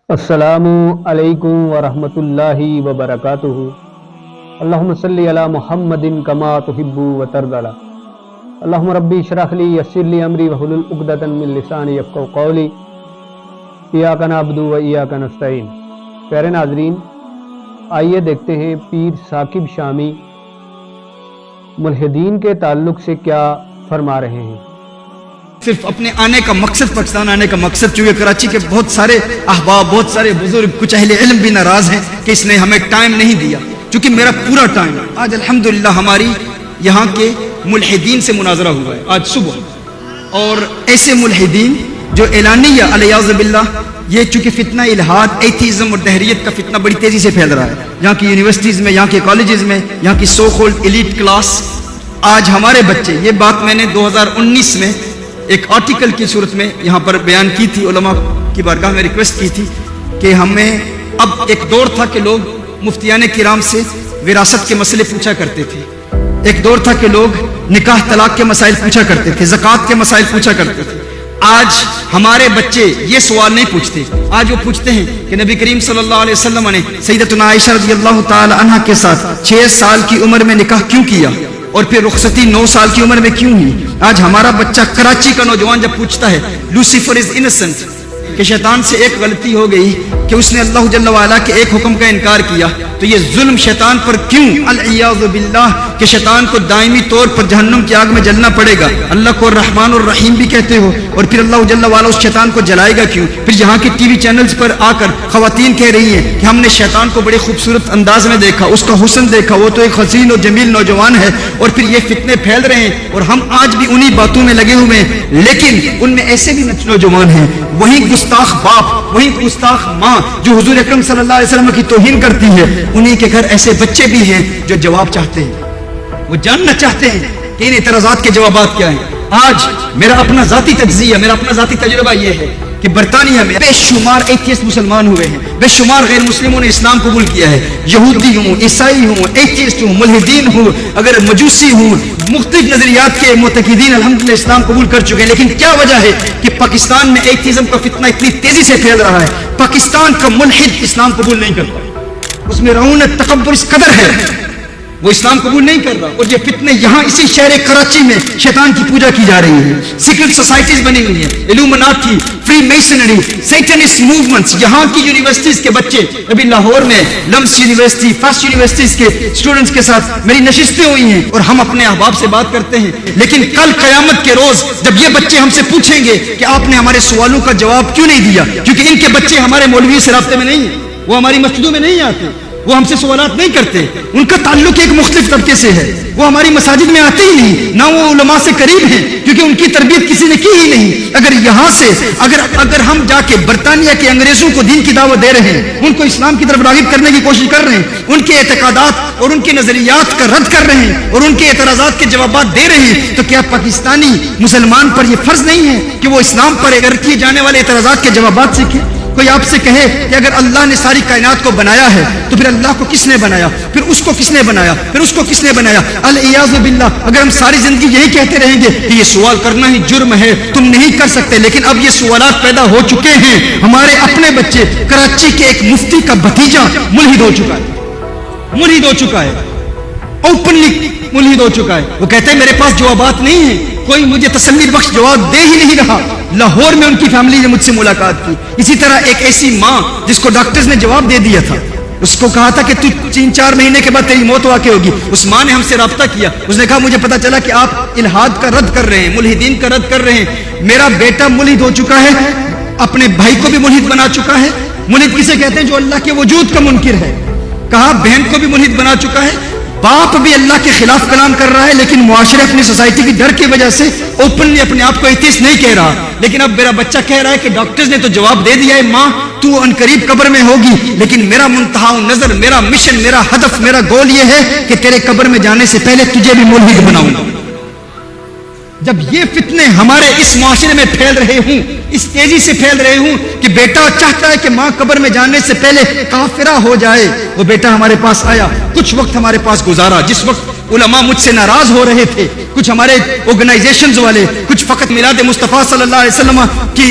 السلام علیکم ورحمۃ اللہ وبرکاتہ۔ اللہم صلی علی محمد کما تحب وترضى۔ اللہم ربی اشرح لی یسر لی امری واحلل عقدۃ من لسانی یفقہوا قولی۔ ایاک نعبد و ایاک نستعین۔ پیارے ناظرین، آئیے دیکھتے ہیں پیر ثاقب شامی ملحدین کے تعلق سے کیا فرما رہے ہیں۔ صرف اپنے آنے کا مقصد، پاکستان آنے کا مقصد، چونکہ کراچی کے بہت سارے احباب، بہت سارے بزرگ، کچھ اہل علم بھی ناراض ہیں کہ اس نے ہمیں ٹائم نہیں دیا، چونکہ میرا پورا ٹائم آج الحمدللہ ہماری یہاں کے ملحدین سے مناظرہ ہوا ہے آج صبح، اور ایسے ملحدین جو اعلانیہ علیاذ باللہ، یہ چونکہ فتنہ الہاد، ایتھیزم اور دہریت کا فتنہ بڑی تیزی سے پھیل رہا ہے یہاں کی یونیورسٹیز میں، یہاں کے کالجز میں، یہاں کی سو کالڈ ایلیٹ کلاس۔ آج ہمارے بچے، یہ بات میں نے 2019 میں ایک آرٹیکل کی صورت میں یہاں پر بیان کی تھی، علماء کی بارگاہ میں ریکویسٹ کی تھی کہ ہمیں، اب ایک دور تھا کہ لوگ مفتیان کرام سے وراثت کے مسئلے پوچھا کرتے تھے، ایک دور تھا کہ لوگ نکاح طلاق کے مسائل پوچھا کرتے تھے، زکوٰۃ کے مسائل پوچھا کرتے تھے۔ آج ہمارے بچے یہ سوال نہیں پوچھتے، آج وہ پوچھتے ہیں کہ نبی کریم صلی اللہ علیہ وسلم نے سیدتنا عائشہ رضی اللہ تعالی عنہا کے ساتھ 6 سال کی عمر میں نکاح کیوں کیا، اور پھر رخصتی 9 سال کی عمر میں کیوں ہوئی۔ آج ہمارا بچہ، کراچی کا نوجوان جب پوچھتا ہے لوسیفر از انسنٹ، کہ شیطان سے ایک غلطی ہو گئی کہ اس نے اللہ جل وعلا کے ایک حکم کا انکار کیا، تو یہ ظلم شیطان پر کیوں، العیاذ باللہ، کہ شیطان کو دائمی طور پر جہنم کی آگ میں جلنا پڑے گا۔ اللہ کو الرحمن الرحیم بھی کہتے ہو، اور پھر اللہ جل وعلا اس شیطان کو جلائے گا کیوں؟ پھر یہاں کی ٹی وی چینلز پر آ کر خواتین کہہ رہی ہیں کہ ہم نے شیطان کو بڑے خوبصورت انداز میں دیکھا، اس کا حسن دیکھا، وہ تو ایک حسین اور جمیل نوجوان ہے، اور پھر یہ فتنے پھیل رہے ہیں، اور ہم آج بھی انہی باتوں میں لگے ہوئے ہیں۔ لیکن ان میں ایسے بھی نوجوان ہیں، وہی گستاخ باپ، وہی گستاخ ماں جو حضور اکرم صلی اللہ علیہ وسلم کی توہین کرتی ہے، انہی کے گھر ایسے بچے بھی ہیں جو جواب چاہتے ہیں، وہ جاننا چاہتے ہیں کہ ان اعتراضات کے جوابات کیا ہیں۔ آج میرا اپنا ذاتی تجزیہ، میرا اپنا ذاتی تجربہ یہ ہے کہ برطانیہ میں بے شمار ایتھیسٹ مسلمان ہوئے ہیں، بے شمار غیر مسلموں نے اسلام قبول کیا ہے، یہودی ہوں، عیسائی ہوں، ایتھیسٹ ہوں، ملحدین ہوں، اگر مجوسی ہوں، مختلف نظریات کے معتقدین الحمدللہ اسلام قبول کر چکے ہیں۔ لیکن کیا وجہ ہے کہ پاکستان میں ایتھیزم کا فتنہ اتنی تیزی سے پھیل رہا ہے؟ پاکستان کا ملحد اسلام قبول نہیں کرتا، اس میں رعونت تکبر اس قدر ہے، وہ اسلام قبول نہیں کر رہا، اور یہ فتنے یہاں اسی شہر کراچی میں شیطان کی پوجا کی جا رہی ہے، سیکرٹ سوسائٹیز بنی ہوئی ہیں، الومناٹی، فری میسنری، سیٹنسٹ موومنٹس۔ یہاں کی یونیورسٹیز کے بچے، ابھی لاہور میں لمس یونیورسٹی، فرسٹ یونیورسٹیز کے اسٹوڈنٹس کے ساتھ میری نشستیں ہوئی ہیں، اور ہم اپنے احباب سے بات کرتے ہیں۔ لیکن کل قیامت کے روز جب یہ بچے ہم سے پوچھیں گے کہ آپ نے ہمارے سوالوں کا جواب کیوں نہیں دیا، کیونکہ ان کے بچے ہمارے مولوی سے رابطے میں نہیں ہیں، وہ ہماری مسجدوں میں نہیں آتے، وہ ہم سے سوالات نہیں کرتے، ان کا تعلق ایک مختلف طبقے سے ہے، وہ ہماری مساجد میں آتے ہی نہیں، نہ وہ علماء سے قریب ہیں، کیونکہ ان کی تربیت کسی نے کی ہی نہیں۔ اگر یہاں سے اگر ہم جا کے برطانیہ کے انگریزوں کو دین کی دعوت دے رہے ہیں، ان کو اسلام کی طرف راغب کرنے کی کوشش کر رہے ہیں، ان کے اعتقادات اور ان کے نظریات کا رد کر رہے ہیں، اور ان کے اعتراضات کے جوابات دے رہے ہیں، تو کیا پاکستانی مسلمان پر یہ فرض نہیں ہے کہ وہ اسلام پر کیے جانے والے اعتراضات کے جوابات سیکھے؟ کوئی آپ سے کہے کہ اگر اللہ نے ساری کائنات کو بنایا ہے تو پھر اللہ کو کس نے بنایا، پھر اس کو کس نے بنایا، پھر اس کو کس نے بنایا؟ العیاذ باللہ، اگر ہم ساری زندگی یہی کہتے رہیں گے کہ یہ سوال کرنا ہی جرم ہے، تم نہیں کر سکتے، لیکن اب یہ سوالات پیدا ہو چکے ہیں۔ ہمارے اپنے بچے، کراچی کے ایک مفتی کا بھتیجا ملحد ہو چکا ہے، ملحد ہو چکا ہے، اوپنلی ملحد ہو چکا ہے۔ وہ کہتے ہیں میرے پاس جوابات نہیں ہیں، کوئی مجھے تسلی بخش جواب دے ہی نہیں رہا۔ لاہور میں ان کی فیملی نے مجھ سے ملاقات کی، اسی طرح ایک ایسی ماں جس کو ڈاکٹرز نے جواب دے دیا تھا، اس کو کہا تھا کہ تو 3-4 مہینے کے بعد تیری موت واقع ہوگی، اس ماں نے ہم سے رابطہ کیا، اس نے کہا مجھے پتا چلا کہ آپ الہاد کا رد کر رہے ہیں، ملحدین کا رد کر رہے ہیں، میرا بیٹا ملحد ہو چکا ہے، اپنے بھائی کو بھی ملحد بنا چکا ہے۔ ملحد کسے کہتے ہیں؟ جو اللہ کے وجود کا منکر ہے۔ کہا بہن کو بھی ملحد بنا چکا ہے، باپ بھی اللہ کے خلاف کلام کر رہا ہے، لیکن معاشرے، اپنی سوسائٹی کی ڈر کی وجہ سے اوپنلی اپنے آپ کو ایتھیسٹ نہیں کہہ رہا۔ لیکن اب میرا بچہ کہہ رہا ہے کہ ڈاکٹرز نے تو جواب دے دیا ہے، ماں تو ان قریب قبر میں ہوگی، لیکن میرا منتہا نظر، میرا مشن، میرا ہدف، میرا گول یہ ہے کہ تیرے قبر میں جانے سے پہلے تجھے بھی ملحد بناؤں گا۔ جب یہ فتنے ہمارے اس معاشرے میں پھیل رہے ہوں، اس تیزی سے پھیل رہے ہوں کہ بیٹا چاہتا ہے کہ ماں قبر میں جانے سے پہلے کافرہ ہو جائے، وہ بیٹا ہمارے پاس آیا، کچھ وقت ہمارے پاس گزارا، جس وقت علماء مجھ سے ناراض ہو رہے تھے، کچھ ہمارے آرگنائزیشنز والے، کچھ فقط میلاد مصطفیٰ صلی اللہ علیہ وسلم کی